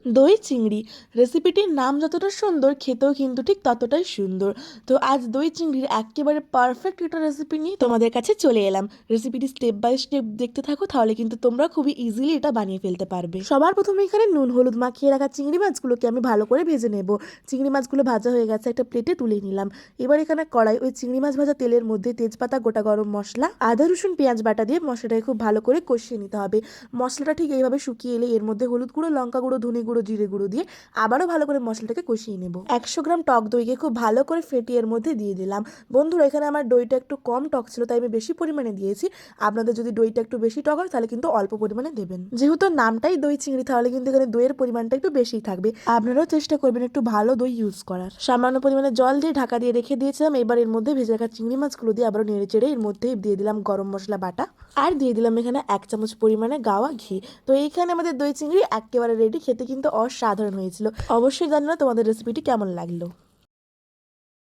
দই চিংড়ি রেসিপিটির নাম যতটা সুন্দর, খেতেও কিন্তু ঠিক ততটাই সুন্দর। তো আজ দই চিংড়ির একেবারে পারফেক্ট একটা রেসিপি নিয়ে তোমাদের কাছে চলে এলাম। রেসিপিটি স্টেপ বাই স্টেপ দেখতে থাকো, তাহলে কিন্তু তোমরা খুবই ইজিলি এটা বানিয়ে ফেলতে পারবে। সবার প্রথমে এখানে নুন হলুদ মাখিয়ে রাখা চিংড়ি মাছগুলোকে আমি ভালো করে ভেজে নেব। চিংড়ি মাছগুলো ভাজা হয়ে গেছে, একটা প্লেটে তুলে নিলাম। এবার এখানে কড়াই ওই চিংড়ি মাছ ভাজা তেলের মধ্যে তেজপাতা, গোটা গরম মশলা, আদা রসুন পেঁয়াজ বাটা দিয়ে মশলাটাকে খুব ভালো করে কষিয়ে নিতে হবে। মশলাটা ঠিক এইভাবে শুকিয়ে এলে এর মধ্যে হলুদ গুঁড়ো, লঙ্কা গুঁড়ো, ধনে গুঁড়ো, জিরে গুঁড়ো দিয়ে আবারও ভালো করে মশলাটাকে কষিয়ে নেব। 100 গ্রাম টক দইকে খুব ভালো করে ফেটিয়ে এর মধ্যে দিয়ে দিলাম। বন্ধুরা, এখানে আমার দইটা একটু কম টক ছিল, তাই আমি বেশি পরিমাণে দিয়েছি। আপনাদের যদি দইটা একটু বেশি টক হয় তাহলে কিন্তু অল্প পরিমাণে দেবেন। যেহেতু নামটাই দই চিংড়ি, তাহলে কিন্তু এখানে দইয়ের পরিমাণটা একটু বেশিই থাকবে। আপনারাও চেষ্টা করবেন একটু ভালো দই ইউজ করার। সামান্য পরিমাণে জল দিয়ে ঢাকা দিয়ে রেখে দিয়েছিলাম। এবার এর মধ্যে ভেজে রাখা চিংড়ি মাছগুলো দিয়ে আবারও নেড়ে চেড়ে এর মধ্যে দিয়ে দিলাম গরম মশলা বাটা, আর দিয়ে দিলাম এখানে 1 চামচ পরিমাণে গাওয়া ঘি। তো এইখানে আমাদের দই চিংড়ি একেবারে রেডি। খেতে কিন্তু অসাধারণ হয়েছিল। অবশ্যই জানি না তোমাদের রেসিপিটি কেমন লাগলো।